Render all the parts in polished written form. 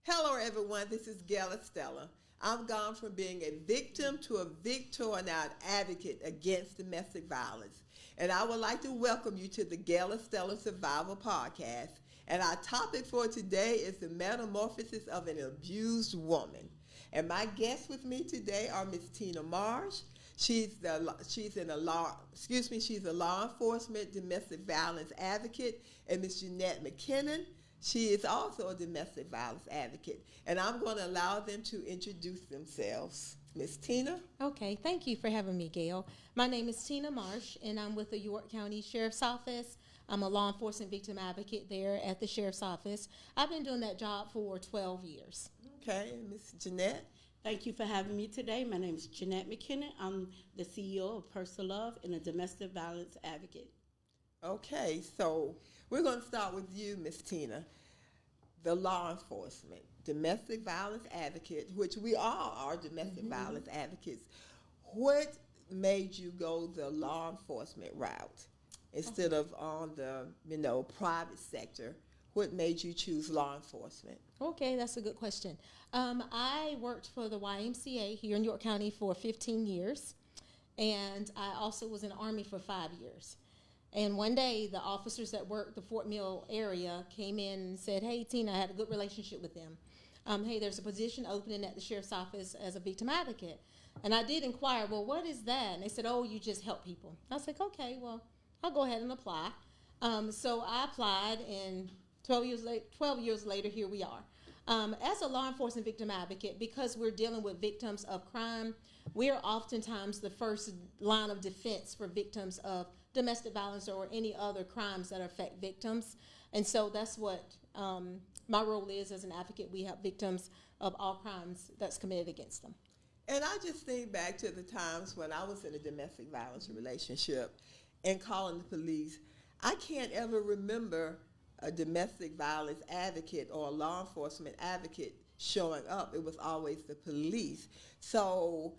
Hello, everyone. This is Gail Estella. I've gone from being a victim to a victor and now an advocate against domestic violence. And I would like to welcome you to the Gail Estella Survival Podcast. And our topic for today is the metamorphosis of an abused woman. And my guests with me today are Miss Tina Marsh. She's a law enforcement domestic violence advocate, and Miss Jeanette Mckinnon. She is also a domestic violence advocate, and I'm going to allow them to introduce themselves. Miss Tina? Okay, thank you for having me, Gail. My name is Tina Marsh, and I'm with the York County Sheriff's Office. I'm a law enforcement victim advocate there at the Sheriff's Office. I've been doing that job for 12 years. Okay, and Miss Jeanette? Thank you for having me today. My name is Jeanette Mckinnon. I'm the CEO of Personal Love and a domestic violence advocate. Okay, so we're going to start with you, Miss Tina, the law enforcement, domestic violence advocate, which we all are domestic violence advocates. What made you go the law enforcement route instead of on the, private sector? What made you choose law enforcement? Okay, that's a good question. I worked for the YMCA here in York County for 15 years, and I also was in the Army for 5 years. And one day, the officers that worked the Fort Mill area came in and said, "Hey, Tina," I had a good relationship with them. "Hey, there's a position opening at the Sheriff's Office as a victim advocate." And I did inquire, "Well, what is that?" And they said, "Oh, you just help people." I was like, "Okay, well, I'll go ahead and apply." So I applied, and 12 years later, here we are. As a law enforcement victim advocate, because we're dealing with victims of crime, we're oftentimes the first line of defense for victims of domestic violence or any other crimes that affect victims. And so that's what my role is as an advocate. We help victims of all crimes that's committed against them. And I just think back to the times when I was in a domestic violence relationship and calling the police. I can't ever remember a domestic violence advocate or a law enforcement advocate showing up. It was always the police. So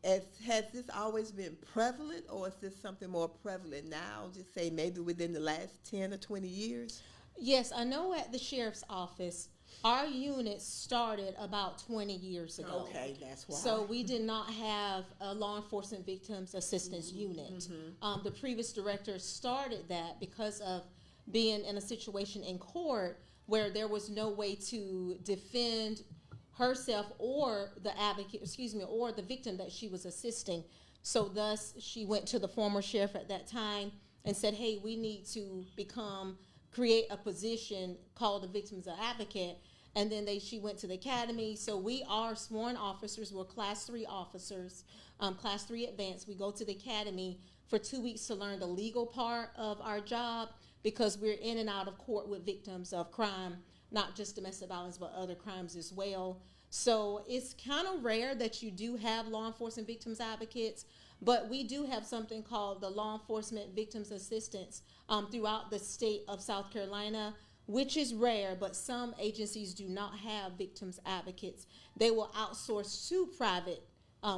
has this always been prevalent, or is this something more prevalent now, just say maybe within the last 10 or 20 years? Yes, I know at the Sheriff's Office, our unit started about 20 years ago. Okay, that's why. So we did not have a law enforcement victims assistance unit. The previous director started that because of being in a situation in court where there was no way to defend herself or the advocate, or the victim that she was assisting. So thus she went to the former sheriff at that time and said, "Hey, we need to create a position called the victim's advocate." And then she went to the academy. So we are sworn officers. We're class 3 officers, class 3 advanced. We go to the academy for 2 weeks to learn the legal part of our job, because we're in and out of court with victims of crime, not just domestic violence, but other crimes as well. So it's kind of rare that you do have law enforcement victims advocates, but we do have something called the Law Enforcement Victims Assistance throughout the state of South Carolina, which is rare, but some agencies do not have victims advocates. They will outsource to private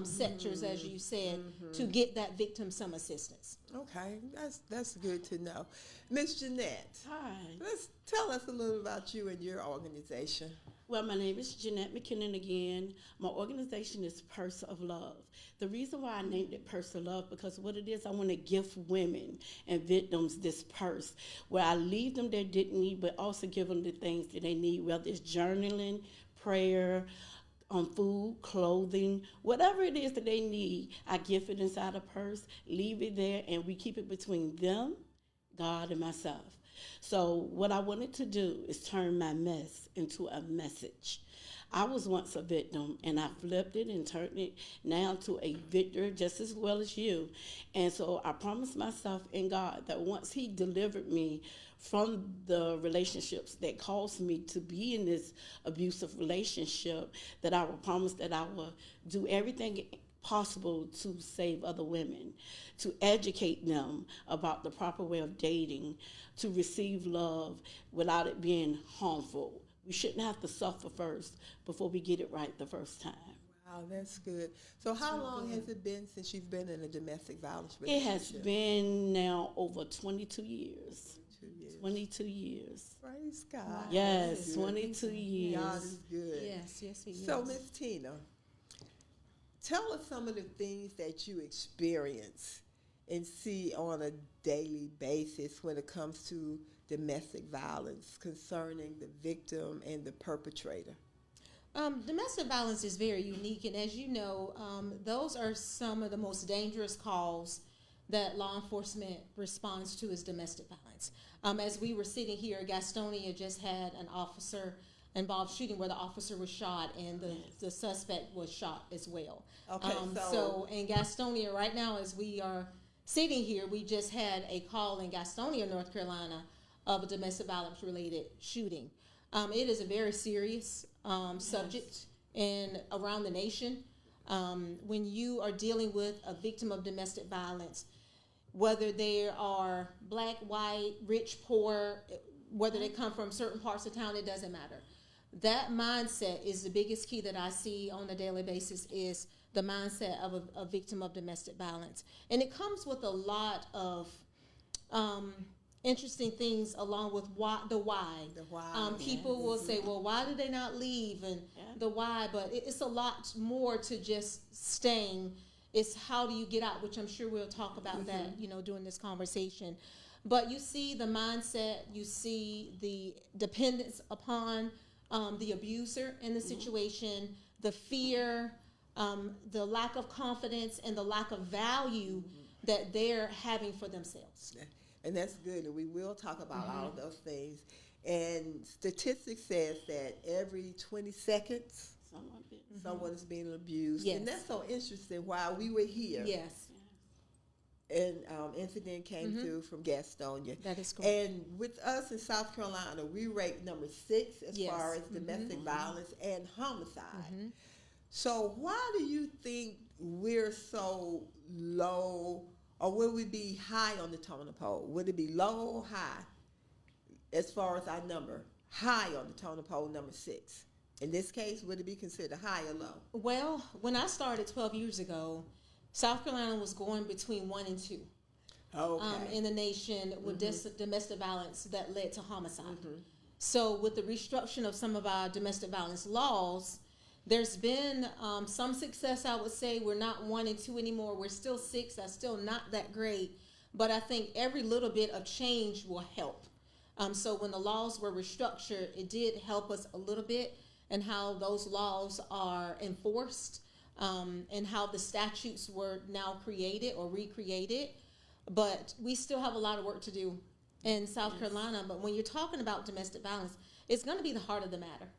sectors, as you said, to get that victim some assistance. Okay, that's good to know. Miss Jeanette. Hi. Let's tell us a little about you and your organization. Well, my name is Jeanette Mckinnon again. My organization is Purse of Love. The reason why I named it Purse of Love, because what it is, I want to gift women and victims this purse where I leave them their dignity, but also give them the things that they need, whether it's journaling, prayer, food, clothing, whatever it is that they need. I gift it inside a purse, leave it there, and we keep it between them, God, and myself. So what I wanted to do is turn my mess into a message. I was once a victim, and I flipped it and turned it now to a victor just as well as you. And so I promised myself in God that once he delivered me from the relationships that caused me to be in this abusive relationship, that I will promise that I will do everything possible to save other women, to educate them about the proper way of dating, to receive love without it being harmful. We shouldn't have to suffer first before we get it right the first time. Wow, that's good. So how long has it been since you've been in a domestic violence It relationship? has been now over 22 years. 2 years. years. 22 years. Praise God. Yes, That's good. 22 years. God is good. Yes, yes, he So, is. Miss Tina, tell us some of the things that you experience and see on a daily basis when it comes to domestic violence concerning the victim and the perpetrator. Domestic violence is very unique, and as you know, those are some of the most dangerous calls that law enforcement responds to is domestic violence. As we were sitting here, Gastonia just had an officer-involved shooting where the officer was shot and the suspect was shot as well. Okay, so in Gastonia right now, as we are sitting here, we just had a call in Gastonia, North Carolina, of a domestic violence-related shooting. It is a very serious subject and around the nation. When you are dealing with a victim of domestic violence, whether they are black, white, rich, poor, whether they come from certain parts of town, it doesn't matter. That mindset is the biggest key that I see on a daily basis is the mindset of a victim of domestic violence. And it comes with a lot of interesting things along with the why. The why. People will say, well, why do they not leave? And the why, but it's a lot more to just staying. It's how do you get out, which I'm sure we'll talk about that, during this conversation. But you see the mindset, you see the dependence upon the abuser in the situation, the fear, the lack of confidence, and the lack of value that they're having for themselves. And that's good, and we will talk about all of those things. And statistics says that every 20 seconds, someone is being abused. Yes. And that's so interesting. While we were here, Yes, an incident came through from Gastonia. that is correct. And with us in South Carolina, we rate number 6 as Yes. far as domestic violence and homicide. So why do you think we're so low, or would we be high on the totem pole? Would it be low or high as far as our number? High on the totem pole, number 6. In this case, would it be considered high or low? Well, when I started 12 years ago, South Carolina was going between 1 and 2 in the nation with domestic violence that led to homicide. So with the restructuring of some of our domestic violence laws, there's been some success, I would say. We're not 1 and 2 anymore. We're still 6. That's still not that great. But I think every little bit of change will help. So when the laws were restructured, it did help us a little bit in how those laws are enforced and how the statutes were now created or recreated. But we still have a lot of work to do in South Carolina. But when you're talking about domestic violence, it's going to be the heart of the matter.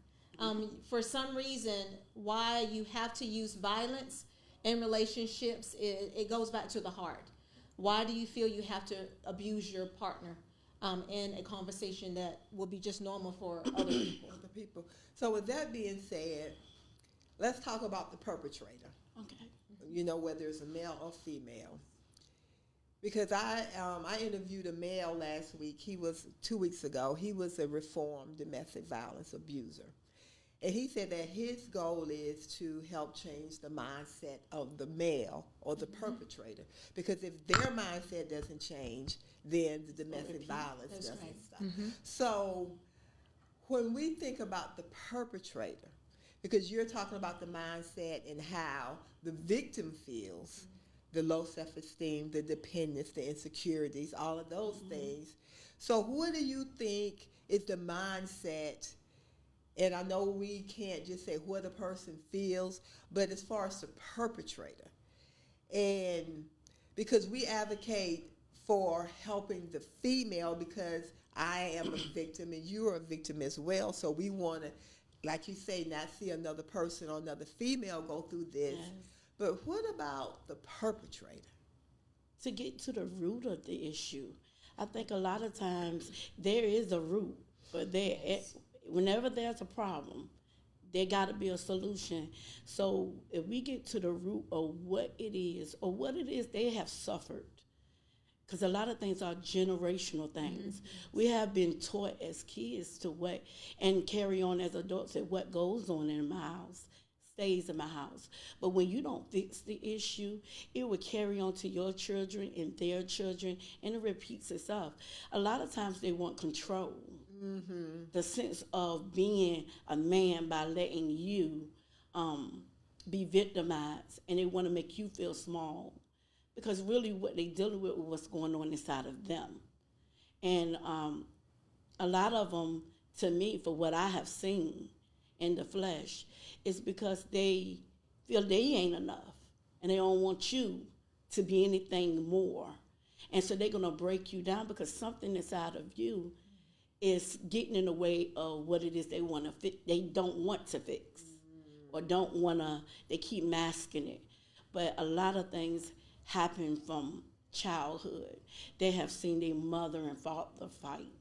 For some reason, why you have to use violence in relationships, it goes back to the heart. Why do you feel you have to abuse your partner in a conversation that will be just normal for other people? So with that being said, let's talk about the perpetrator. Okay. Whether it's a male or female. Because I interviewed a male last week. 2 weeks ago. He was a reformed domestic violence abuser. And he said that his goal is to help change the mindset of the male or the perpetrator. Because if their mindset doesn't change, then the domestic violence doesn't stop. So when we think about the perpetrator, because you're talking about the mindset and how the victim feels, the low self-esteem, the dependence, the insecurities, all of those things. So what do you think is the mindset? And I know we can't just say what a person feels, but as far as the perpetrator, and because we advocate for helping the female, because I am a victim and you're a victim as well, so we want to, like you say, not see another person or another female go through this. Yes. But what about the perpetrator? To get to the root of the issue, I think a lot of times there is a root, but whenever there's a problem, there got to be a solution. So if we get to the root of what it is or what it is they have suffered, because a lot of things are generational things. We have been taught as kids to what, and carry on as adults, that what goes on in my house stays in my house. But when you don't fix the issue, it will carry on to your children and their children, and it repeats itself. A lot of times they want control. The sense of being a man by letting you be victimized, and they want to make you feel small, because really what they're dealing with is what's going on inside of them. And a lot of them, to me, for what I have seen in the flesh, is because they feel they ain't enough, and they don't want you to be anything more. And so they're going to break you down, because something inside of you is getting in the way of what it is they want to fix. They don't want to fix, or don't want to, they keep masking it. But a lot of things happen from childhood. They have seen their mother and father fight,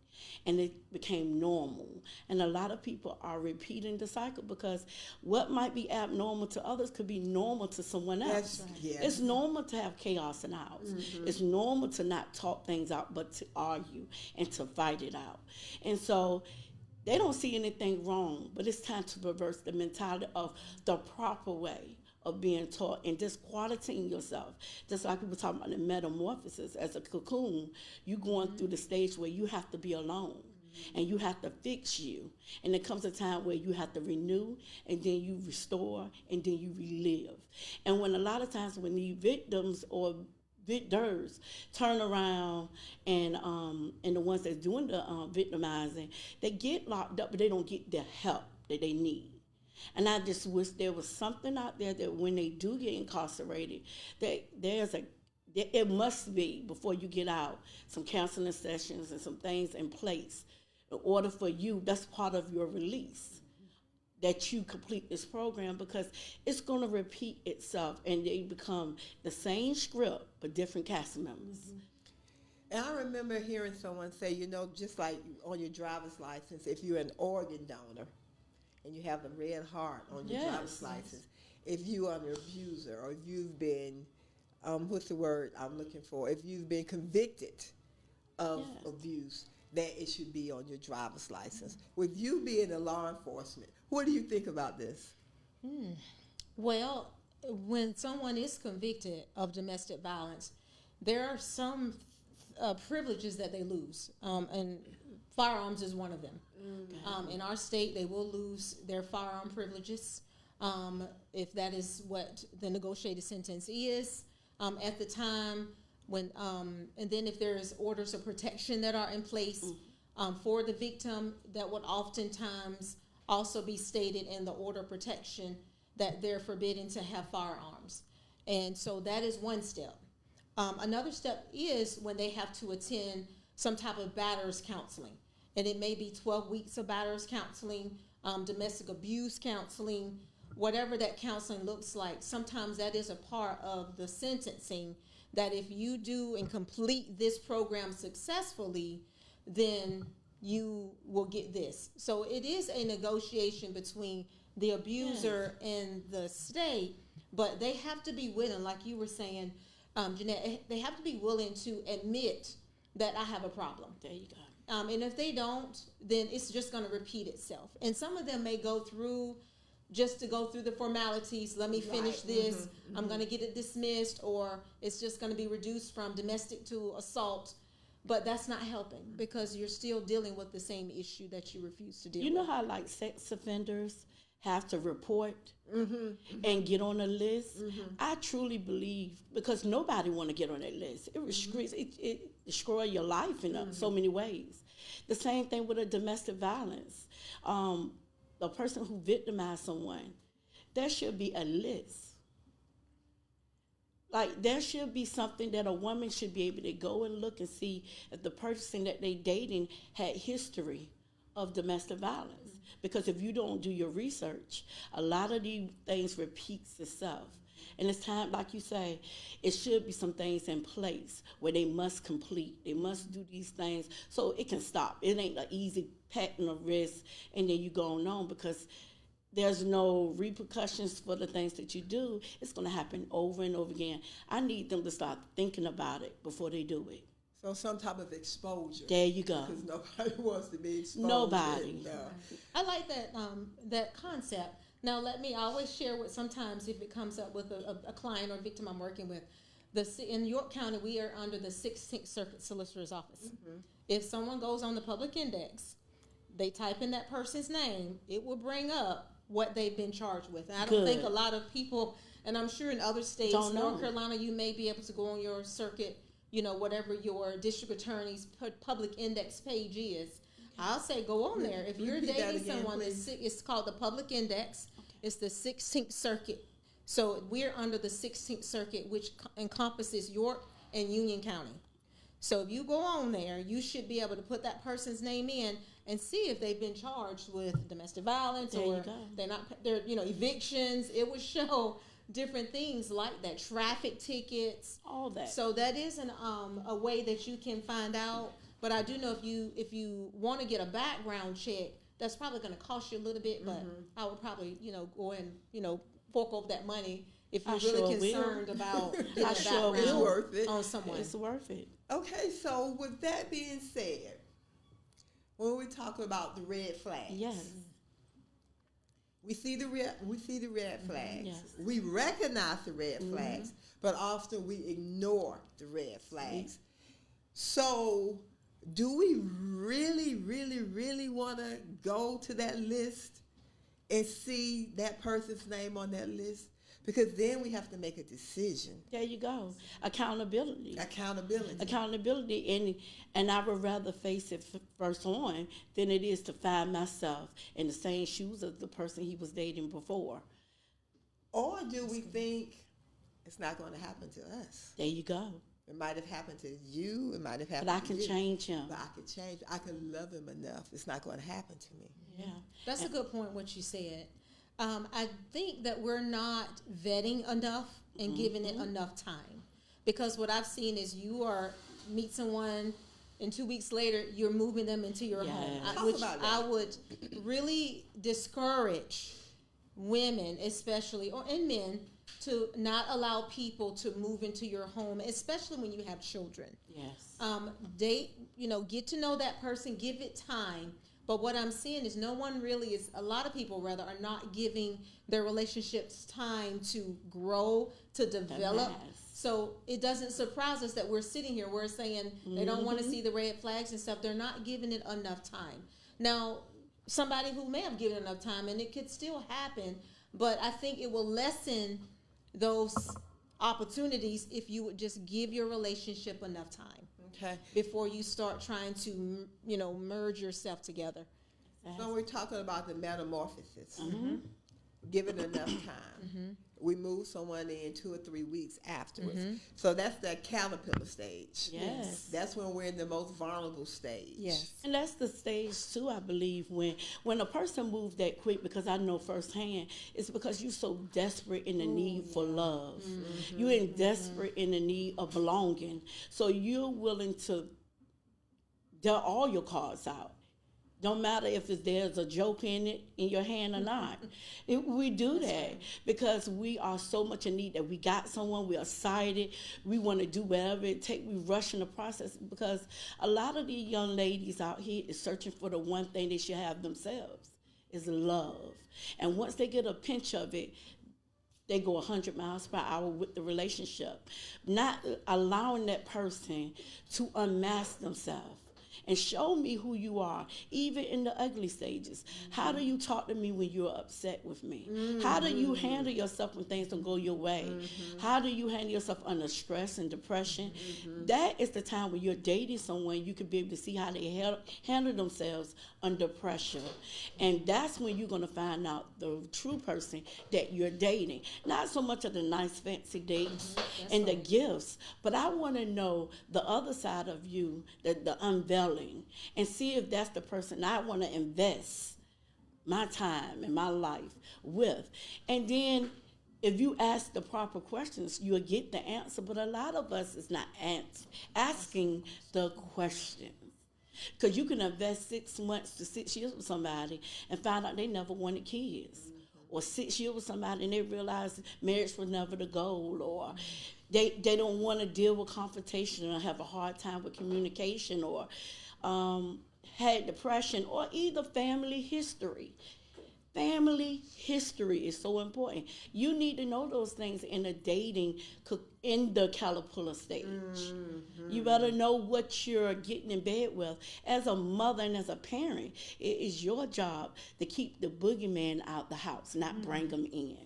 and it became normal. And a lot of people are repeating the cycle, because what might be abnormal to others could be normal to someone else. That's right. Yeah. It's normal to have chaos in the house. It's normal to not talk things out, but to argue and to fight it out. And so they don't see anything wrong, but it's time to reverse the mentality of the proper way of being taught, and just quarantining yourself. Just like people talk about the metamorphosis as a cocoon, you going through the stage where you have to be alone, and you have to fix you. And there comes a time where you have to renew, and then you restore, and then you relive. And when a lot of times when the victims or victors turn around, and the ones that's doing the victimizing, they get locked up, but they don't get the help that they need. And I just wish there was something out there that when they do get incarcerated, that it must be, before you get out, some counseling sessions and some things in place in order for you, that's part of your release, that you complete this program, because it's going to repeat itself, and they become the same script but different cast members. And I remember hearing someone say, just like on your driver's license, if you're an organ donor and you have the red heart on your driver's license, if you are an abuser, or if you've been, what's the word I'm looking for? If you've been convicted of abuse, that it should be on your driver's license. With you being a law enforcement, what do you think about this? Well, when someone is convicted of domestic violence, there are some privileges that they lose, and firearms is one of them. In our state, they will lose their firearm privileges if that is what the negotiated sentence is at the time. And then if there's orders of protection that are in place for the victim, that would oftentimes also be stated in the order of protection that they're forbidden to have firearms. And so that is one step. Another step is when they have to attend some type of batterers counseling. And it may be 12 weeks of batterers counseling, domestic abuse counseling, whatever that counseling looks like. Sometimes that is a part of the sentencing, that if you do and complete this program successfully, then you will get this. So it is a negotiation between the abuser and the state, but they have to be willing, like you were saying, Jeanette, they have to be willing to admit that I have a problem. There you go. And if they don't, then it's just going to repeat itself. And some of them may go through just to go through the formalities. Let me finish this. I'm going to get it dismissed, or it's just going to be reduced from domestic to assault. But that's not helping, because you're still dealing with the same issue that you refuse to deal with. You know how, like, sex offenders have to report and get on a list? I truly believe, because nobody want to get on that list. It restricts, it destroys your life in so many ways. The same thing with a domestic violence. The person who victimized someone, there should be a list. Like, there should be something that a woman should be able to go and look and see if the person that they dating had history of domestic violence. Because if you don't do your research, a lot of these things repeats itself. And it's time, like you say, it should be some things in place where they must complete. They must do these things so it can stop. It ain't an easy pat on the wrist and then you go on, because there's no repercussions for the things that you do. It's going to happen over and over again. I need them to start thinking about it before they do it. So some type of exposure. There you go. Because nobody wants to be exposed. Nobody. I like that that concept. Now, I always share what sometimes if it comes up with a client or victim I'm working with. In York County, we are under the 16th Circuit Solicitor's Office. If someone goes on the public index, they type in that person's name, it will bring up what they've been charged with. And I don't think a lot of people, and I'm sure in other states, North Carolina, you may be able to go on your circuit, whatever your district attorney's public index page is. I'll say go on there. If you're dating someone, it's called the public index. It's the 16th Circuit. So we're under the 16th Circuit, which encompasses York and Union County. So if you go on there, you should be able to put that person's name in and see if they've been charged with domestic violence or they're evictions. It would show different things like that, traffic tickets, all that. So that is a way that you can find out. But I do know if you want to get a background check, that's probably going to cost you a little bit. But I would probably go and fork over that money if you're really concerned about getting a background on someone. It's worth it. Okay, so with that being said, when we talk about the red flags, we see the red flags. Yes. We recognize the red flags, but often we ignore the red flags. So, do we really, really, really want to go to that list and see that person's name on that list? Because then we have to make a decision. There you go. Accountability, and I would rather face it first on than it is to find myself in the same shoes as the person he was dating before. Or do we think it's not going to happen to us? There you go. It might have happened to you. It might have happened to you. But I can change him. But I can change. I can love him enough. It's not going to happen to me. Yeah. That's a good point, what you said. I think that we're not vetting enough and giving it enough time. Because what I've seen is meet someone, and 2 weeks later, you're moving them into your home. I would really discourage women, especially, and men, to not allow people to move into your home, especially when you have children. Yes. Get to know that person, give it time. But what I'm seeing is a lot of people rather are not giving their relationships time to grow, to develop. So it doesn't surprise us that we're sitting here, we're saying they don't want to see the red flags and stuff. They're not giving it enough time. Now, somebody who may have given enough time, and it could still happen, but I think it will lessen those opportunities if you would just give your relationship enough time. Okay. Before you start trying to, merge yourself together. So we're talking about the metamorphosis. Give it enough time. We move someone in 2 or 3 weeks afterwards. So that's the caterpillar stage. Yes. That's when we're in the most vulnerable stage. Yes. And that's the stage too, I believe, when a person moves that quick, because I know firsthand, it's because you're so desperate in the need for love. You're desperate in the need of belonging. So you're willing to deal all your cards out. Don't matter if there's a joke in your hand or not. We do that because we are so much in need that we got someone, we're excited, we want to do whatever it takes, we rush in the process, because a lot of these young ladies out here is searching for the one thing they should have themselves, is love. And once they get a pinch of it, they go 100 miles per hour with the relationship, not allowing that person to unmask themselves. And show me who you are, even in the ugly stages. How do you talk to me when you're upset with me? How do you handle yourself when things don't go your way? How do you handle yourself under stress and depression? That is the time when you're dating someone, you can be able to see how they handle themselves under pressure. And that's when you're going to find out the true person that you're dating. Not so much of the nice fancy dates and the gifts, but I want to know the other side of you, the unveiling, and see if that's the person I want to invest my time and my life with. And then if you ask the proper questions, you'll get the answer. But a lot of us is not asking the questions. Because you can invest 6 months to 6 years with somebody and find out they never wanted kids. Or 6 years with somebody and they realize marriage was never the goal. Or they don't want to deal with confrontation or have a hard time with communication, or had depression, or either family history. Family history is so important. You need to know those things in a dating, in the caterpillar stage. You better know what you're getting in bed with. As a mother and as a parent, it is your job to keep the boogeyman out the house, not bring them in.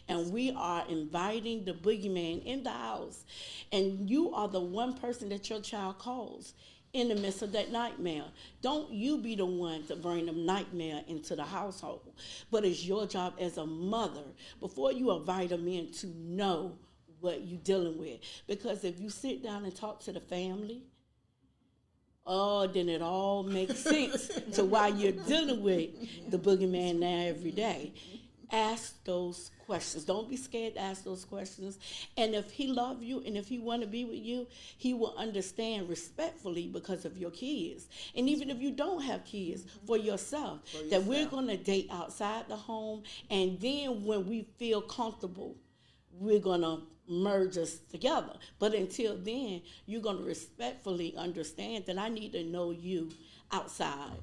And we are inviting the boogeyman in the house. And you are the one person that your child calls in the midst of that nightmare. Don't you be the one to bring them nightmare into the household. But it's your job as a mother, before you invite them in, to know what you're dealing with. Because if you sit down and talk to the family, then it all makes sense to why you're dealing with the boogeyman now every day. Ask those questions. Don't be scared to ask those questions. And if he loves you and if he want to be with you, he will understand respectfully because of your kids. And even if you don't have kids, for yourself, that we're going to date outside the home. And then when we feel comfortable, we're going to merge us together. But until then, you're going to respectfully understand that I need to know you outside,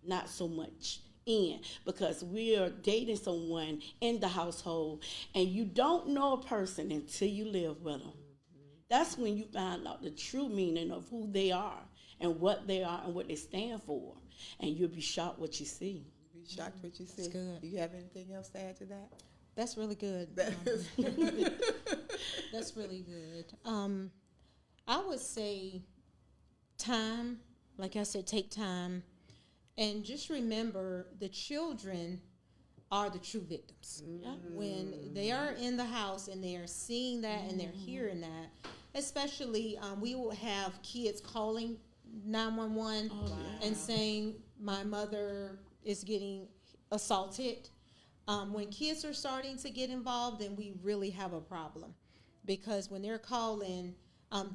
not so much in, because we are dating someone in the household, and you don't know a person until you live with them. That's when you find out the true meaning of who they are and what they are and what they stand for, and you'll be shocked what you see. You'll be shocked what you see. That's good. Do you have anything else to add to that? That's really good. That's really good. I would say time, like I said, take time. And just remember, the children are the true victims. When they are in the house and they are seeing that and they're hearing that, especially we will have kids calling 911 and saying, my mother is getting assaulted. When kids are starting to get involved, then we really have a problem. Because when they're calling,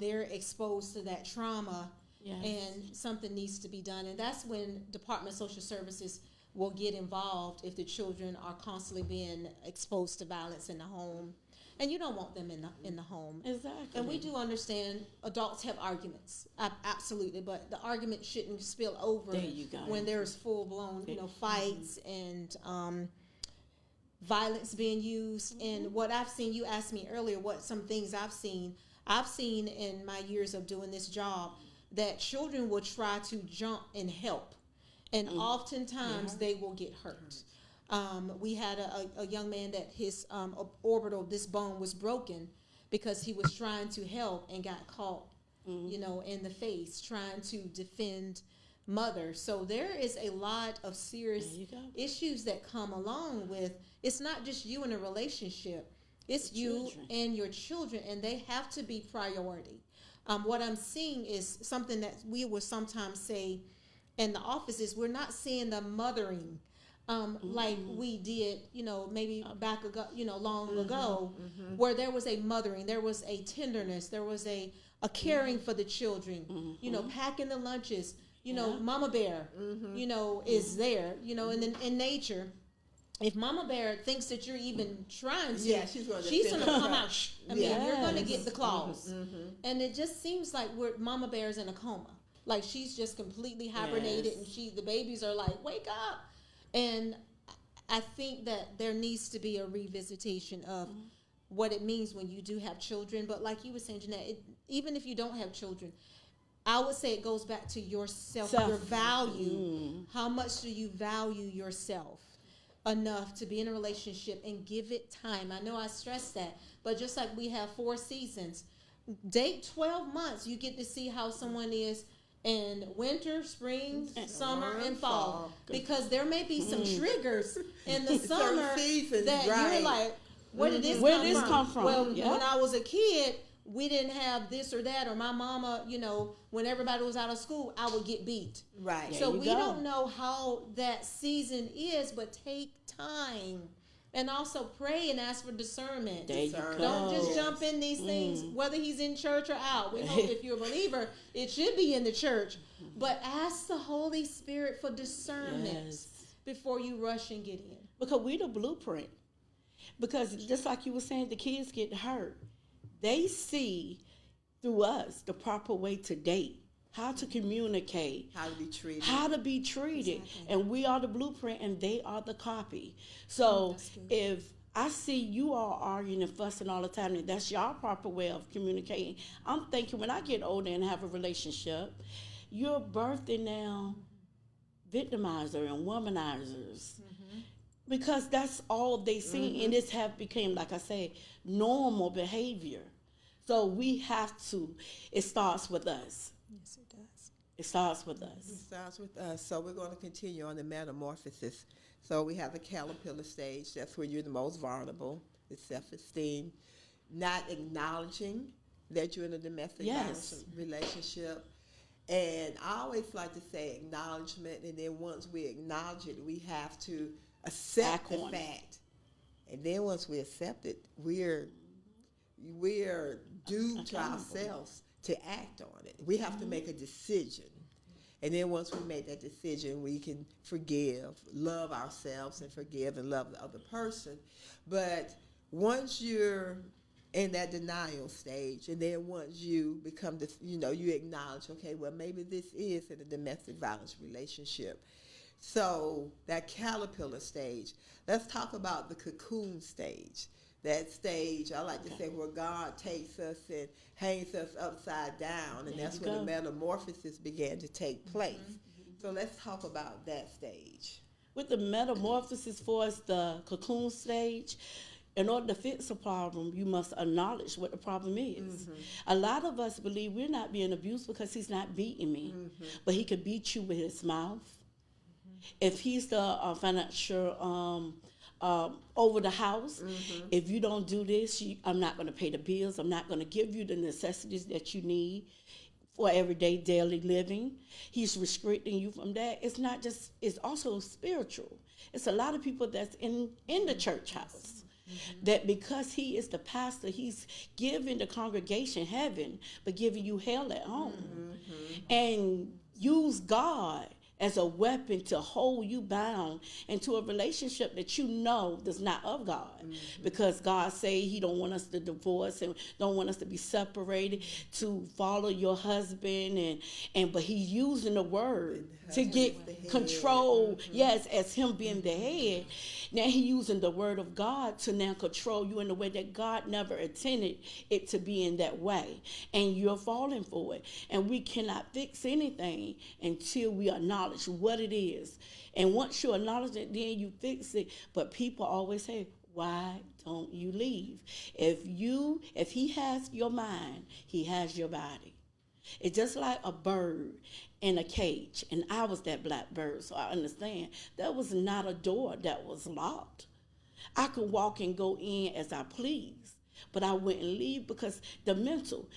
they're exposed to that trauma. Yes. And something needs to be done. And that's when Department of Social Services will get involved if the children are constantly being exposed to violence in the home. And you don't want them in the home. Exactly. And we do understand adults have arguments, absolutely, but the argument shouldn't spill over when there's full-blown fights and violence being used. And what I've seen, you asked me earlier what some things I've seen in my years of doing this job, that children will try to jump and help, and oftentimes they will get hurt. We had a young man that his this bone was broken because he was trying to help and got caught, in the face trying to defend mother. So there is a lot of serious issues that come along with. It's not just you in a relationship; it's you and your children, and they have to be priority. What I'm seeing is something that we would sometimes say in the office is we're not seeing the mothering like we did, maybe back ago, long ago, where there was a mothering, there was a tenderness, there was a caring for the children, packing the lunches, Mama Bear, is there, in nature. If Mama Bear thinks that you're even trying to, she's going to come out. You're going to get the claws. And it just seems like Mama Bear's in a coma. Like she's just completely hibernated, and the babies are like, wake up. And I think that there needs to be a revisitation of what it means when you do have children. But like you were saying, Jeanette, even if you don't have children, I would say it goes back to yourself, your value. How much do you value yourself enough to be in a relationship and give it time? I know I stress that, but just like we have 4 seasons, date 12 months, you get to see how someone is in winter, spring, summer, and fall. Because there may be some triggers in the summer that you're like, where did this come from? Well, when I was a kid, we didn't have this or that, or my mama, when everybody was out of school, I would get beat. Right. So we don't know how that season is, but take time. And also pray and ask for discernment. Don't just jump in these things, whether he's in church or out. We know if you're a believer, it should be in the church. But ask the Holy Spirit for discernment before you rush and get in. Because we the blueprint. Because just like you were saying, the kids get hurt. They see through us the proper way to date. how to communicate, How to be treated. Exactly. And we are the blueprint and they are the copy. So if I see you all arguing and fussing all the time, and that's your proper way of communicating, I'm thinking when I get older and have a relationship, you're birthing now victimizer and womanizers. Because that's all they see, and it's have became, like I say, normal behavior. So we have to. It starts with us. Yes, it does. It starts with us. It starts with us. So we're going to continue on the metamorphosis. So we have the caterpillar stage. That's where you're the most vulnerable. It's self-esteem, not acknowledging that you're in a domestic violence relationship. And I always like to say acknowledgement, and then once we acknowledge it, we have to accept the fact. And then once we accept it, we're due to ourselves to act on it. We have to make a decision. And then once we make that decision, we can forgive, love ourselves, and forgive and love the other person. But once you're in that denial stage, and then once you become this, you acknowledge, okay, well, maybe this is in a domestic violence relationship. So that caterpillar stage, let's talk about the cocoon stage. That stage, I like to say, where God takes us and hangs us upside down, and that's when the metamorphosis began to take place. So let's talk about that stage. With the metamorphosis for us, the cocoon stage, in order to fix a problem, you must acknowledge what the problem is. A lot of us believe we're not being abused because he's not beating me, but he could beat you with his mouth. If he's the financial over the house, if you don't do this, I'm not going to pay the bills. I'm not going to give you the necessities that you need for everyday daily living. He's restricting you from that. It's not just, it's also spiritual. It's a lot of people that's in the church house. That because he is the pastor, he's giving the congregation heaven, but giving you hell at home. And use God as a weapon to hold you bound into a relationship that you know is not of God. Because God say he don't want us to divorce and don't want us to be separated, to follow your husband, but he's using the word to get control, as him being the head. Now he's using the word of God to now control you in a way that God never intended it to be in that way. And you're falling for it. And we cannot fix anything until we acknowledge what it is. And once you acknowledge it, then you fix it. But people always say, why don't you leave? If he has your mind, he has your body. It's just like a bird in a cage, and I was that black bird, so I understand. That was not a door that was locked. I could walk and go in as I please, but I wouldn't leave because the mental,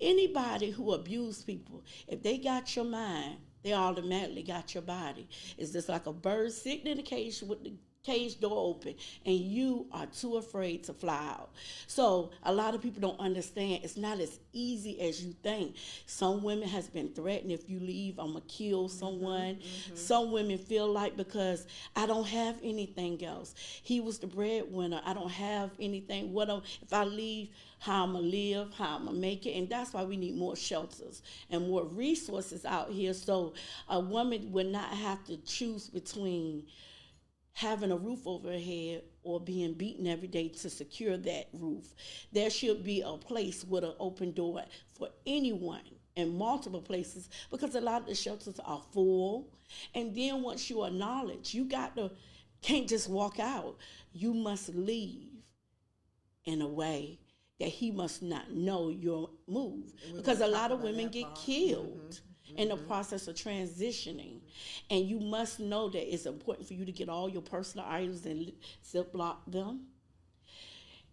anybody who abused people, if they got your mind, they automatically got your body. It's just like a bird sitting in a cage with the cage door open, and you are too afraid to fly out. So a lot of people don't understand it's not as easy as you think. Some women has been threatened, if you leave, I'm gonna kill someone. Some women feel like, because I don't have anything else. He was the breadwinner. I don't have anything. If I leave, how I'm gonna live, how I'm gonna make it? And that's why we need more shelters and more resources out here, so a woman would not have to choose between having a roof over her head or being beaten every day to secure that roof. There should be a place with an open door for anyone in multiple places, because a lot of the shelters are full. And then once you acknowledge, can't just walk out. You must leave in a way that he must not know your move, because a lot of women get killed in the process of transitioning. And you must know that it's important for you to get all your personal items and ziplock them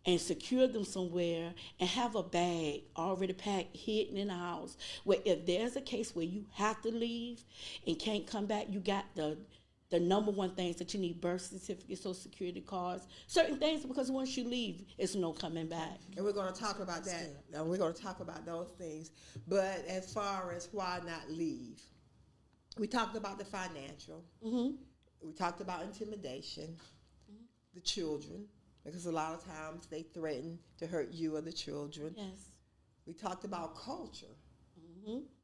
and secure them somewhere, and have a bag already packed, hidden in the house, where if there's a case where you have to leave and can't come back, you got the number one things that you need: birth certificates, social security cards, certain things, because once you leave, it's no coming back. And we're going to talk about that. And we're going to talk about those things. But as far as why not leave, we talked about the financial. We talked about intimidation, the children, because a lot of times they threaten to hurt you or the children. Yes. We talked about culture.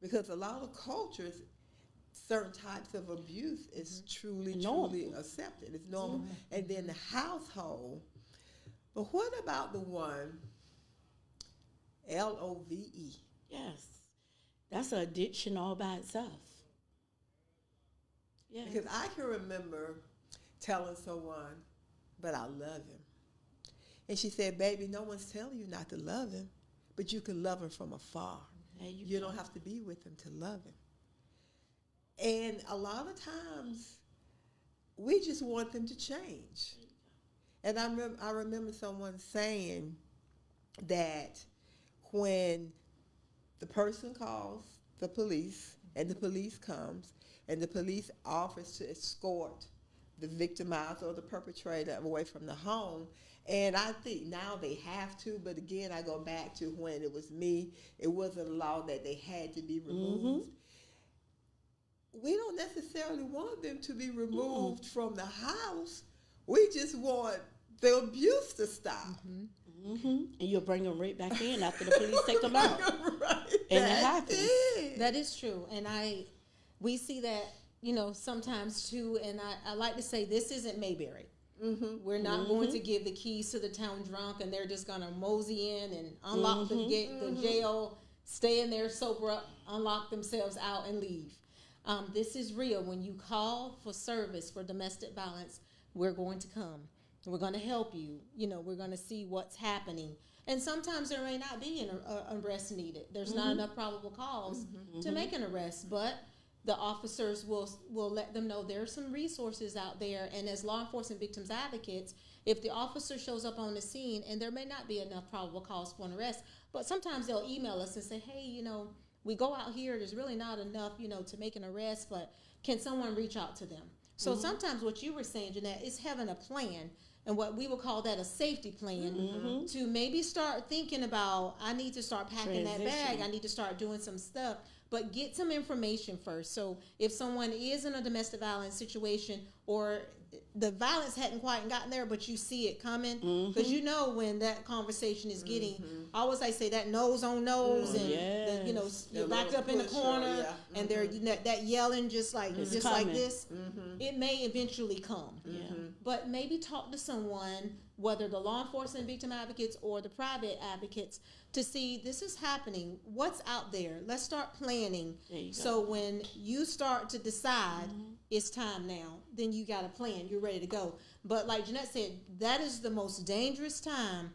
Because a lot of cultures, certain types of abuse is truly accepted. It's normal. And then the household. But what about the one, LOVE? Yes. That's an addiction all by itself. Yes. Because I can remember telling someone, but I love him. And she said, baby, no one's telling you not to love him, but you can love him from afar. You don't have to be with him to love him. And a lot of times, we just want them to change. And I remember someone saying that when the person calls the police and the police comes and the police offers to escort the victimizer or the perpetrator away from the home, and I think now they have to, but again, I go back to when it was me, it wasn't a law that they had to be removed. We don't necessarily want them to be removed from the house. We just want the abuse to stop. And you'll bring them right back in after the police take them out. Right. And it happens. That is true. And we see that, sometimes too, and I like to say this isn't Mayberry. We're not going to give the keys to the town drunk and they're just going to mosey in and unlock the jail, stay in there, sober up, unlock themselves out and leave. This is real. When you call for service for domestic violence, we're going to come. We're going to help you. We're going to see what's happening. And sometimes there may not be an arrest needed. There's not enough probable cause to make an arrest, but the officers will let them know there are some resources out there. And as law enforcement victims advocates, if the officer shows up on the scene and there may not be enough probable cause for an arrest, but sometimes they'll email us and say, hey, we go out here, there's really not enough, to make an arrest, but can someone reach out to them? So sometimes what you were saying, Jeanette, is having a plan, and what we would call that a safety plan, to maybe start thinking about, I need to start packing that bag, I need to start doing some stuff, but get some information first. So if someone is in a domestic violence situation or the violence hadn't quite gotten there, but you see it coming, because when that conversation is getting, I always say that nose on nose, and you're backed up in the corner, and they're that yelling just like this. It may eventually come. But maybe talk to someone, whether the law enforcement victim advocates or the private advocates, to see this is happening. What's out there? Let's start planning. So when you start to decide it's time now, then you got a plan. You're ready to go. But like Jeanette said, that is the most dangerous time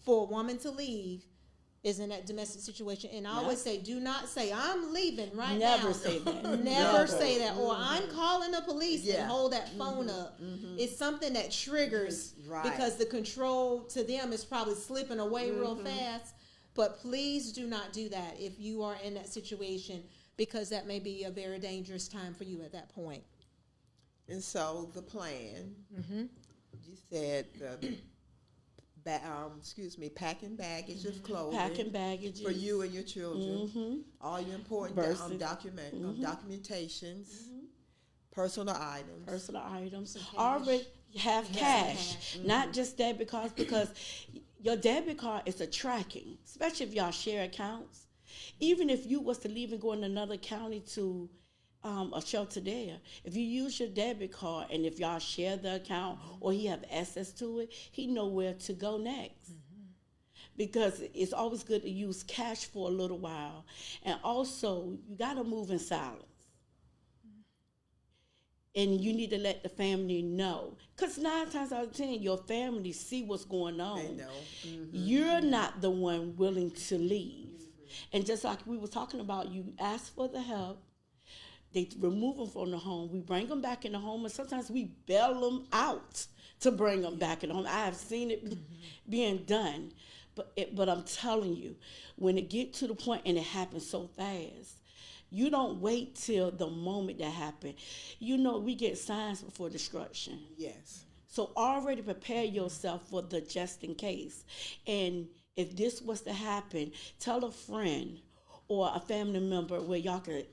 for a woman to leave, is in that domestic situation. And I always say, do not say, I'm leaving right now. Never say that. Never say that. Or I'm calling the police, and hold that phone up. It's something that triggers, because the control to them is probably slipping away real fast. But please do not do that if you are in that situation, because that may be a very dangerous time for you at that point. And so the plan, you said packing baggage of clothing. Packing baggage for you and your children. All your important documentations, personal items. Already have cash. Not just debit cards, because your debit card is a tracking, especially if y'all share accounts. Even if you was to leave and go in another county to a shelter there, if you use your debit card and if y'all share the account or he have access to it, he know where to go next. Because it's always good to use cash for a little while. And also, you got to move in silence. And you need to let the family know. Because 9 times out of 10, your family see what's going on. They know. You're not the one willing to leave. And just like we were talking about, you ask for the help. They remove them from the home. We bring them back in the home, and sometimes we bail them out to bring them back in the home. I have seen it being done. But I'm telling you, when it get to the point, and it happens so fast, you don't wait till the moment that happened. We get signs before destruction. Yes. So already prepare yourself for the just in case. And if this was to happen, tell a friend or a family member where y'all could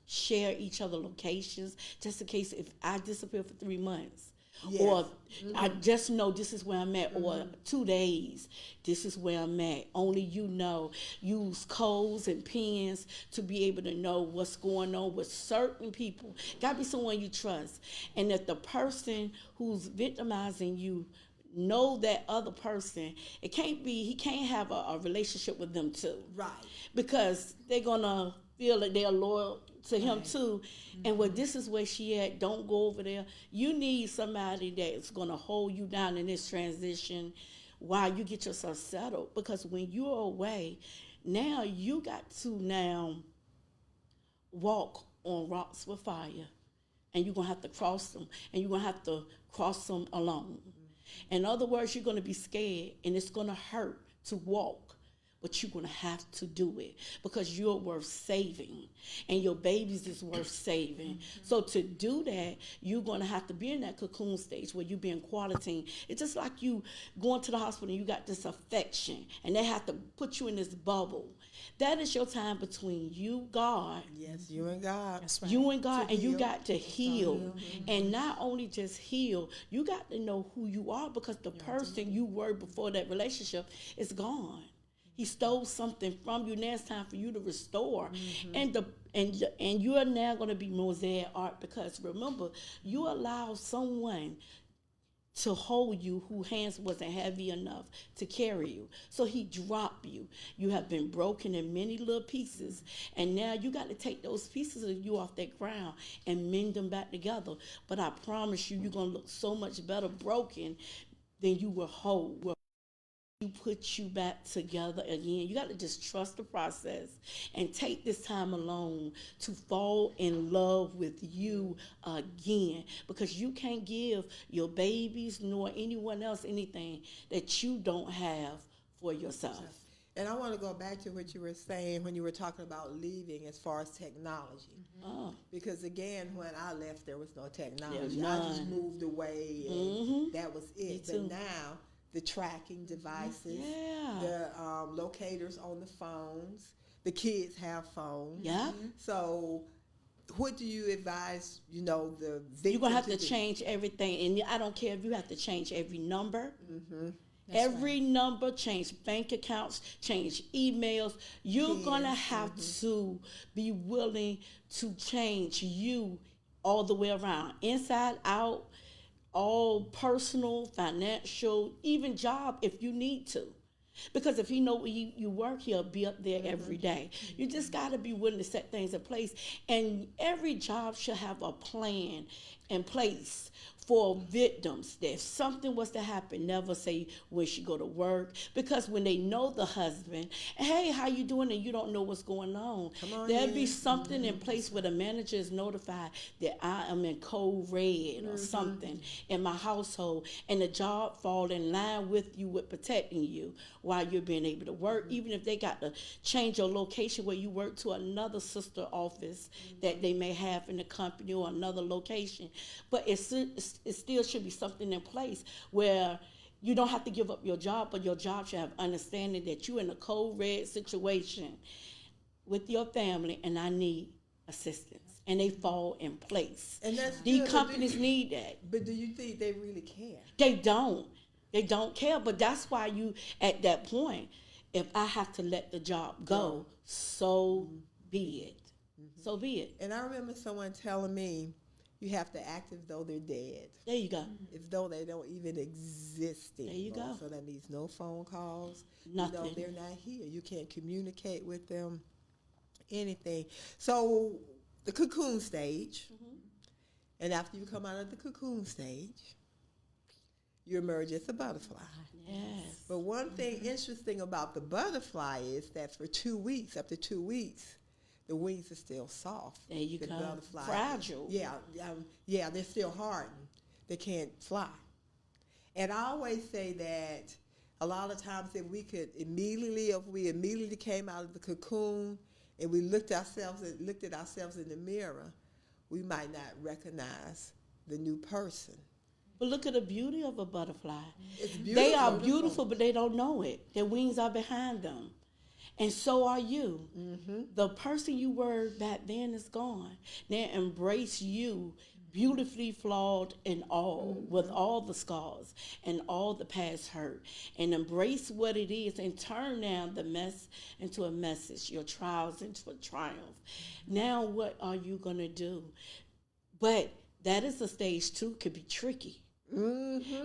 share each other locations, just in case if I disappear for 3 months. Yes. Or I just know this is where I'm at, or 2 days, this is where I'm at. Only you know. Use codes and pens to be able to know what's going on with certain people. Gotta be someone you trust. And if the person who's victimizing you know that other person, he can't have a relationship with them too. Right. Because they're gonna feel that they're loyal to him too. And well, this is where she at, don't go over there. You need somebody that's gonna hold you down in this transition while you get yourself settled. Because when you're away, now you got to now walk on rocks with fire. And you're gonna have to cross them. And you're gonna have to cross them alone. In other words, you're gonna be scared and it's gonna hurt to walk. But you're going to have to do it because you're worth saving and your babies is worth saving. So to do that, you're going to have to be in that cocoon stage where you're being quarantined. It's just like you going to the hospital and you got this affection and they have to put you in this bubble. That is your time between you, God. Yes, you and God. That's right. You and God, To and you heal. got to heal. And not only just heal, you got to know who you are because the person you were before that relationship is gone. He stole something from you. Now it's time for you to restore. And you are now going to be mosaic art because remember, you allow someone to hold you whose hands wasn't heavy enough to carry you. So he dropped you. You have been broken in many little pieces. And now you got to take those pieces of you off that ground and mend them back together. But I promise you, you're going to look so much better broken than you were whole. You put you back together again. You got to just trust the process and take this time alone to fall in love with you again, because you can't give your babies nor anyone else anything that you don't have for yourself. And I want to go back to what you were saying when you were talking about leaving as far as technology. Oh. Because again, when I left, there was no technology. There was I just none. moved away and that was it. too. But now, the tracking devices, Yeah. the locators on the phones, the kids have phones. Yeah. So what do you advise, the victim You're going to have to do? change everything. And I don't care if you have to change every number. That's Every number, change bank accounts, change emails. You're going to have to be willing to change you all the way around, inside out, all personal, financial, even job if you need to. Because if he know where you work, he'll be up there every day. You just got to be willing to set things in place. And every job should have a plan in place for victims that if something was to happen, never say when she go to work. Because when they know the husband, hey, how you doing? And you don't know what's going on. There'll be something in place where the manager is notified that I am in code red or something in my household, and the job fall in line with you with protecting you while you're being able to work. Even if they got to change your location where you work to another sister office that they may have in the company or another location. But it still should be something in place where you don't have to give up your job, but your job should have understanding that you're in a cold red situation with your family and I need assistance. And they fall in place. And that's These good, companies need that. But do you think they really care? They don't. They don't care. But that's why you, at that point, if I have to let the job go, so be it. So be it. And I remember someone telling me, you have to act as though they're dead. There you go. As though they don't even exist anymore. There you go. So that means no phone calls. Nothing. They're not here. You can't communicate with them, anything. So the cocoon stage, and after you come out of the cocoon stage, you emerge as a butterfly. Yes. But one thing interesting about the butterfly is that for 2 weeks, after 2 weeks, the wings are still soft. There you The go. butterfly. Fragile. Yeah, they're still hardened. They can't fly. And I always say that a lot of times if we immediately came out of the cocoon and we looked at ourselves in the mirror, we might not recognize the new person. But look at the beauty of a butterfly. It's beautiful. They are beautiful, but they don't know it. Their wings are behind them. And so are you. The person you were back then is gone. Now embrace you beautifully flawed and all, with all the scars and all the past hurt, and embrace what it is and turn now the mess into a message, your trials into a triumph. Now what are you going to do? But that is a stage 2, could be tricky.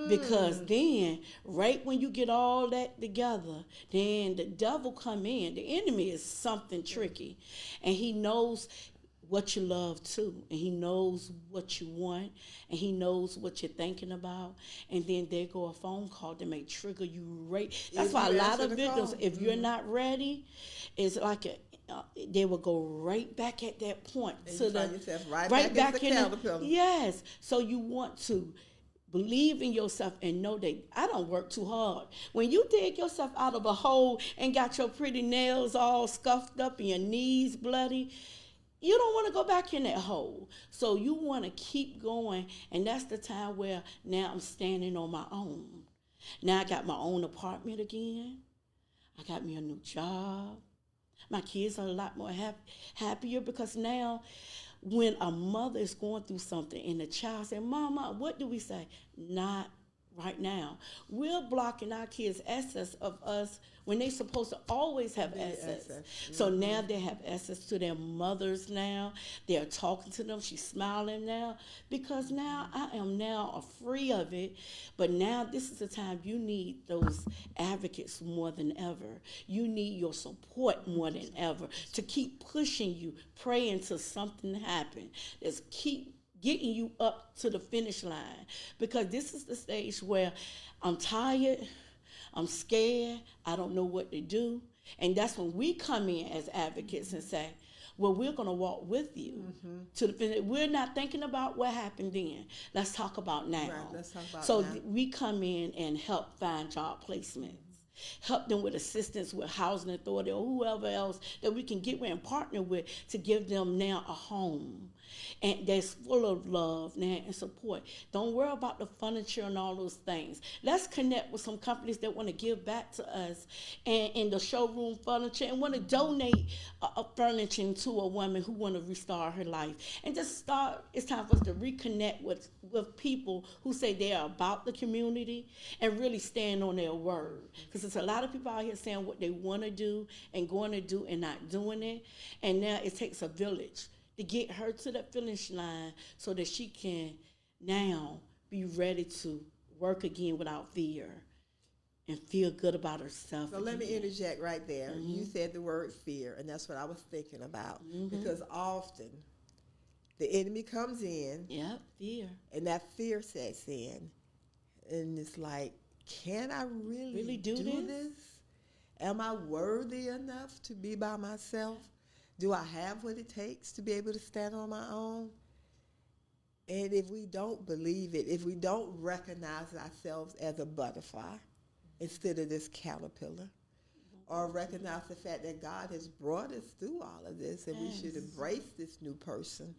Because then, right when you get all that together, then the devil come in. The enemy is something tricky, and he knows what you love too, and he knows what you want, and he knows what you're thinking about, and then there go a phone call that may trigger you right. That's why a lot of victims, if you're not ready, it's like they will go right back at that point. And to you find yourself right back in the caterpillar. Yes, so you want to believe in yourself and know that I don't work too hard. When you dig yourself out of a hole and got your pretty nails all scuffed up and your knees bloody, you don't want to go back in that hole. So you want to keep going, and that's the time where now I'm standing on my own. Now I got my own apartment again. I got me a new job. My kids are a lot more happier because now when a mother is going through something and the child says, Mama, what do we say? Not right now. We're blocking our kids' access of us when they're supposed to always have access. So now they have access to their mothers now. They're talking to them. She's smiling now because now I am now free of it. But now this is the time you need those advocates more than ever. You need your support more than ever to keep pushing you, praying till something happens. Let's keep getting you up to the finish line, because this is the stage where I'm tired, I'm scared, I don't know what to do. And that's when we come in as advocates and say, well, we're going to walk with you to the finish. We're not thinking about what happened then. Let's talk about now. Right, let's talk about so now. We come in and help find job placements. Help them with assistance with housing authority or whoever else that we can get with and partner with to give them now a home. And that's full of love now and support. Don't worry about the furniture and all those things. Let's connect with some companies that want to give back to us and in the showroom furniture and want to donate a furniture to a woman who want to restart her life. And just start, it's time for us to reconnect with people who say they are about the community and really stand on their word. Because there's a lot of people out here saying what they want to do and going to do and not doing it. And now it takes a village to get her to the finish line so that she can now be ready to work again without fear and feel good about herself. So let me interject right there. You said the word fear, and that's what I was thinking about. Because often the enemy comes in. Yep, fear. And that fear sets in. And it's like, can I really do this? Am I worthy enough to be by myself? Do I have what it takes to be able to stand on my own? And if we don't believe it, if we don't recognize ourselves as a butterfly instead of this caterpillar, or recognize the fact that God has brought us through all of this and we should embrace this new person.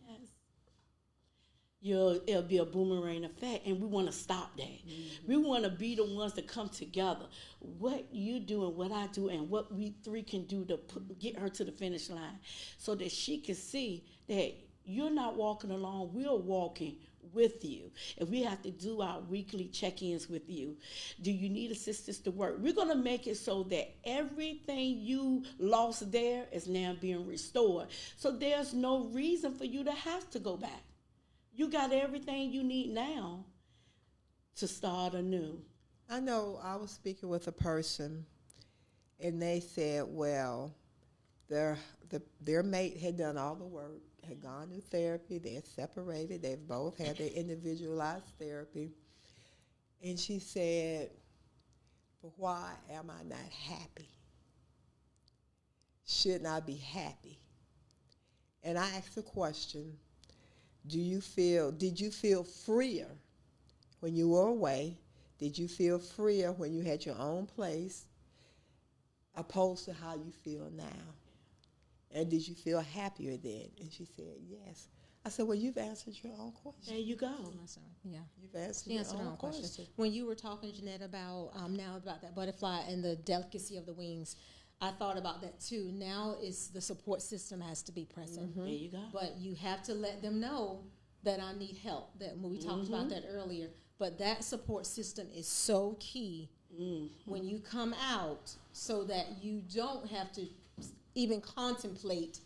It'll be a boomerang effect, and we want to stop that. We want to be the ones that come together. What you do and what I do and what we three can do to get her to the finish line so that she can see that you're not walking alone, we're walking with you. If we have to do our weekly check-ins with you, do you need assistance to work? We're going to make it so that everything you lost there is now being restored. So there's no reason for you to have to go back. You got everything you need now to start anew. I know I was speaking with a person, and they said, well, their mate had done all the work, had gone to therapy, they had separated, they've both had their individualized therapy. And she said, but why am I not happy? Shouldn't I be happy? And I asked the question, did you feel freer when you were away? Did you feel freer when you had your own place opposed to how you feel now? And did you feel happier then? And she said, yes. I said, well, you've answered your own question. There you go. Yeah. You've answered your own question. When you were talking, Jeanette, about now about that butterfly and the delicacy of the wings, I thought about that too. Now is the support system has to be present. There you go. But you have to let them know that I need help. That when we talked about that earlier, but that support system is so key when you come out, so that you don't have to even contemplate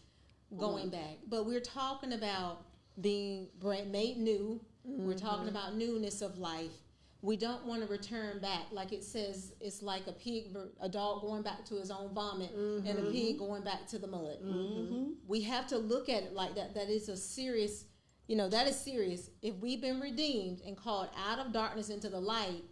going back. But we're talking about being made new. We're talking about newness of life. We don't want to return back. Like it says, it's like a dog going back to his own vomit and a pig going back to the mud. We have to look at it like that. That is a serious, that is serious. If we've been redeemed and called out of darkness into the light,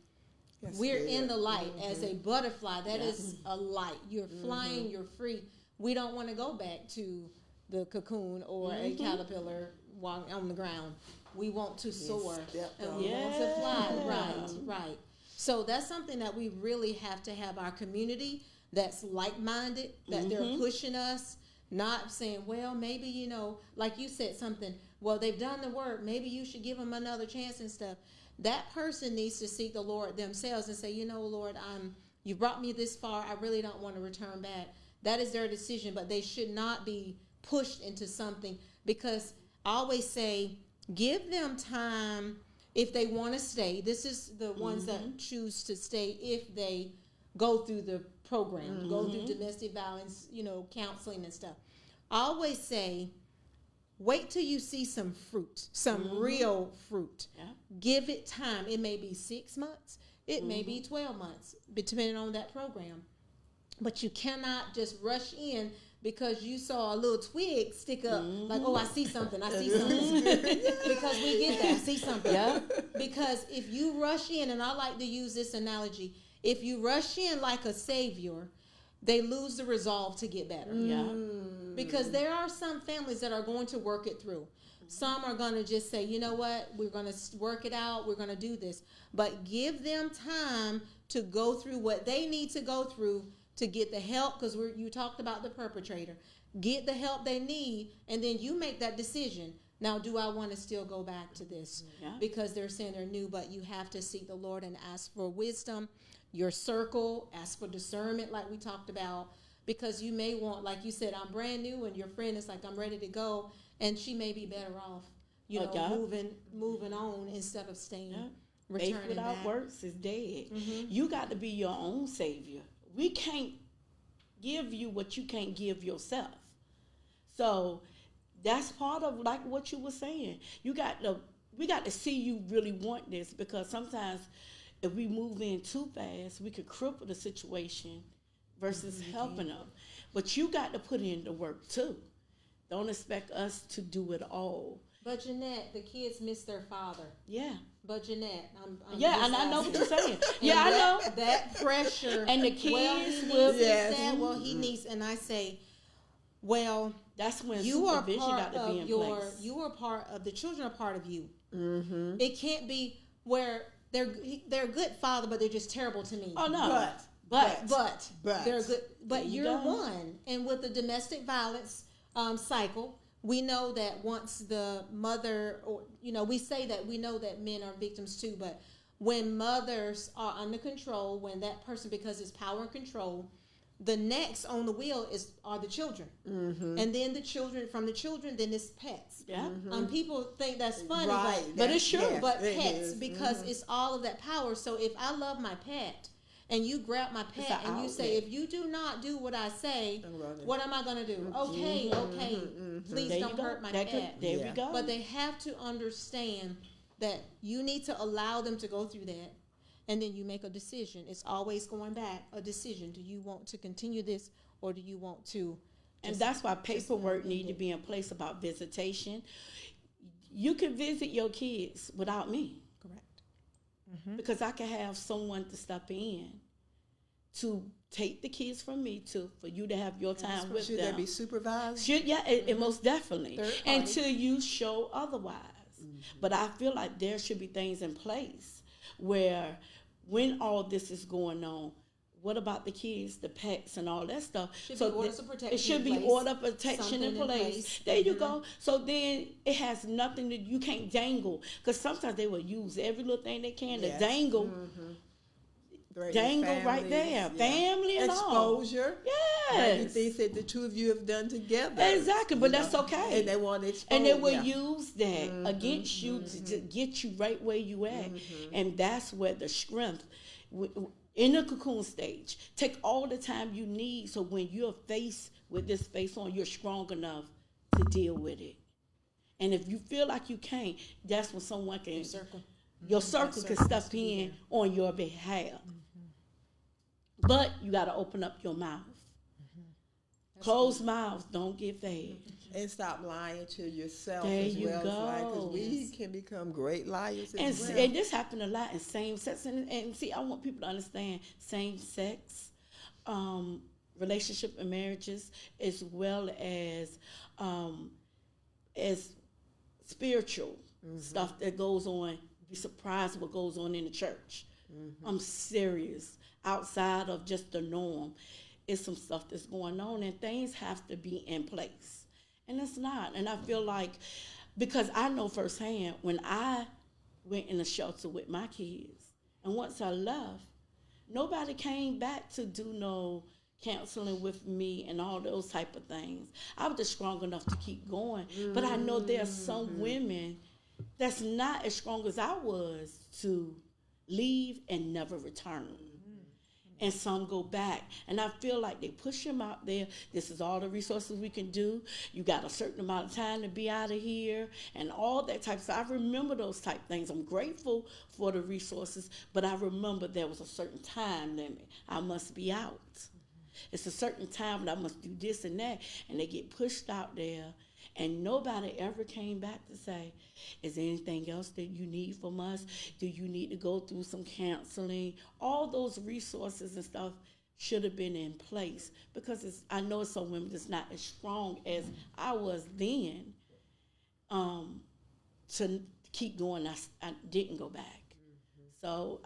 we're in the light as a butterfly. That is a light. You're flying, you're free. We don't want to go back to the cocoon or a caterpillar walking on the ground. We want to soar and we want to fly. Right. So that's something that we really have to have our community that's like-minded, that they're pushing us, not saying, well, maybe, like you said something, well, they've done the work, maybe you should give them another chance and stuff. That person needs to seek the Lord themselves and say, Lord, you brought me this far. I really don't want to return back. That is their decision, but they should not be pushed into something, because I always say, give them time if they want to stay. This is the ones that choose to stay if they go through the program, go through domestic violence, counseling and stuff. I always say, wait till you see some fruit, some real fruit. Yeah. Give it time. It may be 6 months. It may be 12 months, depending on that program. But you cannot just rush in because you saw a little twig stick up, like, oh, I see something. Because we get that. I see something. Yeah. Because if you rush in, and I like to use this analogy, if you rush in like a savior, they lose the resolve to get better. Yeah. Because there are some families that are going to work it through. Some are going to just say, you know what, we're going to work it out. We're going to do this. But give them time to go through what they need to go through to get the help, because you talked about the perpetrator. Get the help they need, and then you make that decision. Now, do I want to still go back to this? Yeah. Because they're saying they're new, but you have to seek the Lord and ask for wisdom. Your circle, ask for discernment like we talked about, because you may want, like you said, I'm brand new, and your friend is like, I'm ready to go, and she may be better off, moving on instead of staying, returning Faith without back. Works is dead. You got to be your own savior. We can't give you what you can't give yourself. So that's part of like what you were saying. We got to see you really want this, because sometimes if we move in too fast, we could cripple the situation versus helping them. But you got to put in the work too. Don't expect us to do it all. But Jeanette, the kids miss their father. Yeah. But Jeanette, and I know what you're saying. I know that pressure. And the kids will be sad. Well, he needs, and I say, well, that's when you are supervision part got to be in place. You are part of the children. Are part of you. It can't be where they're a good father, but they're just terrible to me. Oh no, but they're good. But you're one, and with the domestic violence cycle. We know that once the mother, or we say that we know that men are victims too, but when mothers are under control, when that person, because it's power and control, the next on the wheel are the children, and then the children, then it's pets. Yeah, people think that's funny, but it's true. Yes, but pets, because it's all of that power. So if I love my pet, and you grab my pet and you say, if you do not do what I say, what am I going to do? Okay, please don't hurt my pet. There we go. But they have to understand that you need to allow them to go through that, and then you make a decision. It's always going back, a decision. Do you want to continue this, or do you want to? And that's why paperwork need to be in place about visitation. You can visit your kids without me. Because I can have someone to step in to take the kids from me for you to have your time with them. Should they be supervised? And most definitely. Until you show otherwise. But I feel like there should be things in place where when all this is going on, what about the kids, the pets, and all that stuff? It should be order protection in place. There you go. So then it has nothing you can't dangle. Because sometimes they will use every little thing they can to dangle. Dangle right there. Yeah. Family and exposure. All. Maybe Yes. things that the two of you have done together. Exactly, but that's okay. And they want to expose. And they will yeah. use that against you to get you right where you at. And that's where the strength, in the cocoon stage, take all the time you need so when you're faced with this face on, you're strong enough to deal with it. And if you feel like you can't, that's when someone can, your circle can step in on your behalf. But you got to open up your mouth. Closed mouths don't get fed. And stop lying to yourself There as you well. go. Because we can become great liars as well. And this happened a lot in same sex. And see, I want people to understand same sex relationship and marriages, as well as spiritual stuff that goes on. Be surprised what goes on in the church. I'm serious. Outside of just the norm, it's some stuff that's going on, and things have to be in place. And it's not. And I feel like, because I know firsthand, when I went in a shelter with my kids, and once I left, nobody came back to do no counseling with me and all those type of things. I was just strong enough to keep going. But I know there's some women that's not as strong as I was to leave and never return. And some go back. And I feel like they push them out there. This is all the resources we can do. You got a certain amount of time to be out of here and all that type of stuff. I remember those type things. I'm grateful for the resources, but I remember there was a certain time limit. I must be out. It's a certain time that I must do this and that. And they get pushed out there. And nobody ever came back to say, is there anything else that you need from us? Do you need to go through some counseling? All those resources and stuff should have been in place, because I know some women that's not as strong as I was then to keep going. I didn't go back. So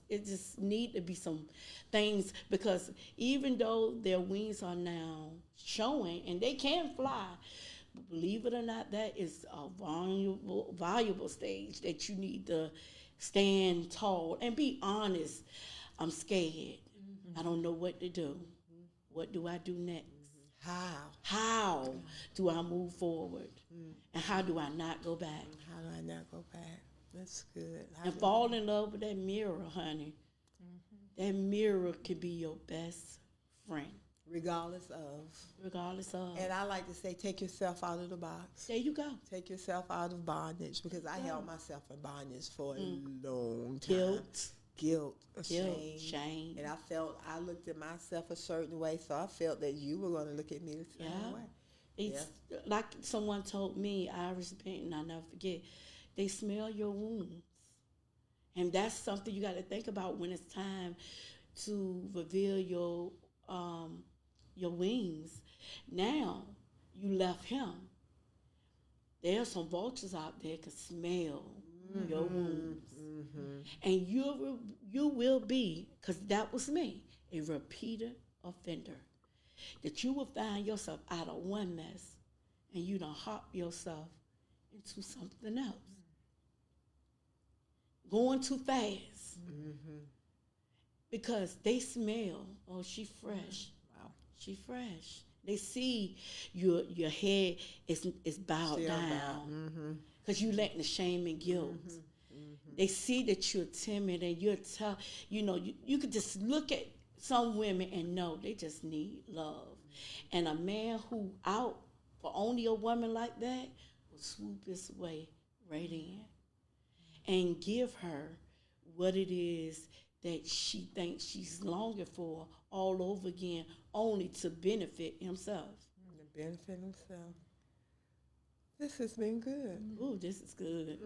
it just need to be some things, because even though their wings are now showing and they can fly, believe it or not, that is a valuable stage that you need to stand tall and be honest. I'm scared. I don't know what to do. What do I do next? How do I move forward? And how do I not go back? How do I not go back? That's good. And fall in love with that mirror, honey. That mirror could be your best friend. Regardless of. And I like to say, take yourself out of the box. There you go. Take yourself out of bondage, because I held myself in bondage for a long time. Guilt, shame. And I looked at myself a certain way, so I felt that you were going to look at me the same way. It's like someone told me, Irish painting, I'll never forget, they smell your wounds. And that's something you got to think about when it's time to reveal your wings. Now, you left him. There's some vultures out there can smell your wounds. And you will be, because that was me, a repeated offender. That you will find yourself out of one mess and you done hop yourself into something else. Going too fast. Because they smell, oh, she fresh. Wow. She fresh. They see your head is bowed down. Because you letting the shame and guilt. They see that you're timid and you're tough. You know, you could just look at some women and know they just need love. And a man who out for only a woman like that will swoop his way right in and give her what it is that she thinks she's longing for all over again, only to benefit himself. To benefit himself. This has been good. Ooh, this is good.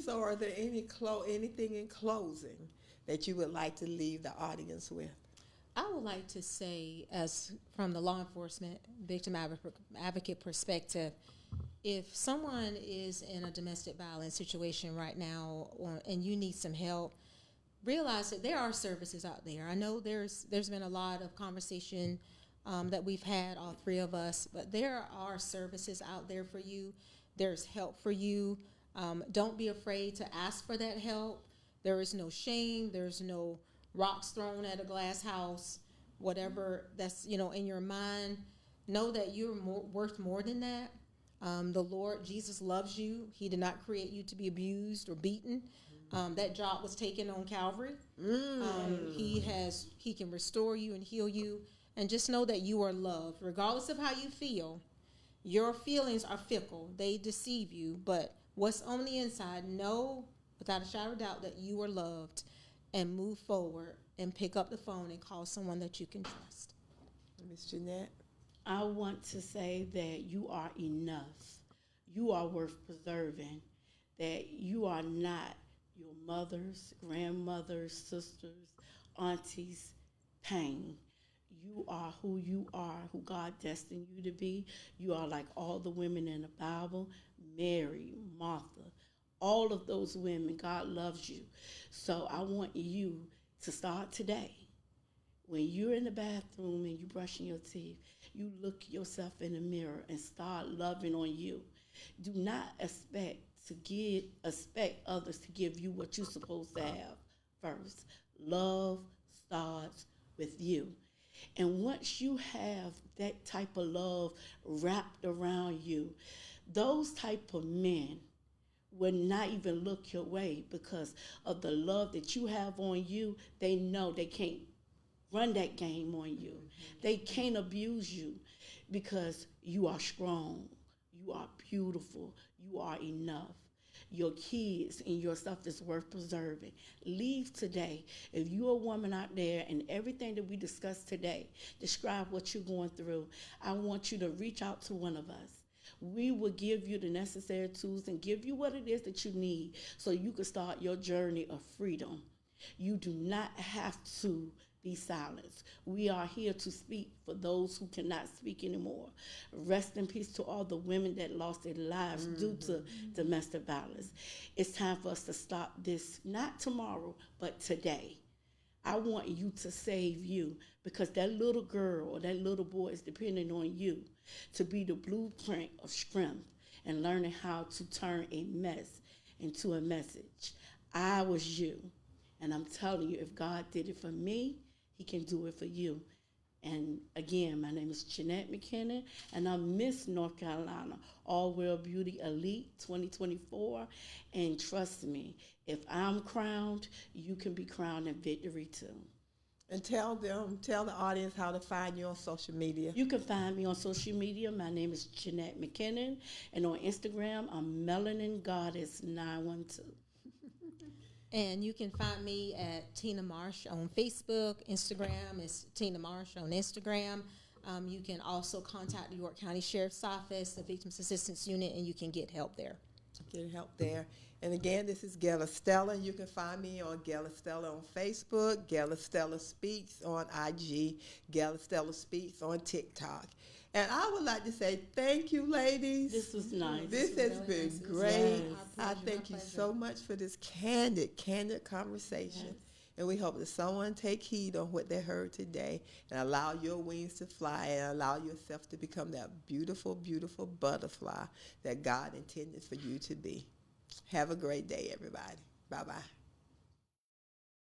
So are there anything in closing that you would like to leave the audience with? I would like to say, as from the law enforcement victim advocate perspective, if someone is in a domestic violence situation right now and you need some help, realize that there are services out there. I know there's been a lot of conversation that we've had, all three of us, but there are services out there for you. There's help for you. Don't be afraid to ask for that help. There is no shame. There's no rocks thrown at a glass house whatever that's, in your mind, know that you're worth more than that. The Lord Jesus loves you. He did not create you to be abused or beaten. That job was taken on Calvary. He can restore you and heal you. And just know that you are loved, regardless of how you feel. Your feelings are fickle. They deceive you. But what's on the inside, know without a shadow of doubt that you are loved, and move forward and pick up the phone and call someone that you can trust. Miss Jeanette? I want to say that you are enough. You are worth preserving. That you are not your mother's, grandmother's, sisters, aunties' pain. You are who you are, who God destined you to be. You are like all the women in the Bible, Mary, Martha, all of those women. God loves you. So I want you to start today. When you're in the bathroom and you're brushing your teeth, you look yourself in the mirror and start loving on you. Do not expect others to give you what you're supposed to have first. Love starts with you. And once you have that type of love wrapped around you, those type of men will not even look your way because of the love that you have on you. They know they can't run that game on you. They can't abuse you because you are strong, you are beautiful, you are enough. Your kids and your stuff is worth preserving. Leave today. If you're a woman out there and everything that we discussed today, describe what you're going through, I want you to reach out to one of us. We will give you the necessary tools and give you what it is that you need so you can start your journey of freedom. You do not have to be silenced. We are here to speak for those who cannot speak anymore. Rest in peace to all the women that lost their lives due to domestic violence. It's time for us to stop this, not tomorrow, but today. I want you to save you because that little girl or that little boy is depending on you to be the blueprint of strength and learning how to turn a mess into a message. I was you, and I'm telling you, if God did it for me, He can do it for you. And again, my name is Jeanette Mckinnon, and I'm Miss North Carolina All-World Beauty Elite 2024. And trust me, if I'm crowned, you can be crowned in victory too. And tell the audience how to find you on social media. You can find me on social media. My name is Jeanette Mckinnon, and on Instagram, I'm Melanin Goddess 912. And you can find me at Tina Marsh on Facebook. Instagram is Tina Marsh on Instagram. You can also contact the York County Sheriff's Office, the Victims Assistance Unit, and you can get help there. Get help there. And again, this is Gail Estella. You can find me on Gail Estella on Facebook, Gail Estella Speaks on IG, Gail Estella Speaks on TikTok. And I would like to say thank you, ladies. This was nice. This has been nice. great. Yes. I thank you so much for this candid conversation. Yes. And we hope that someone take heed on what they heard today and allow your wings to fly and allow yourself to become that beautiful, beautiful butterfly that God intended for you to be. Have a great day, everybody. Bye-bye.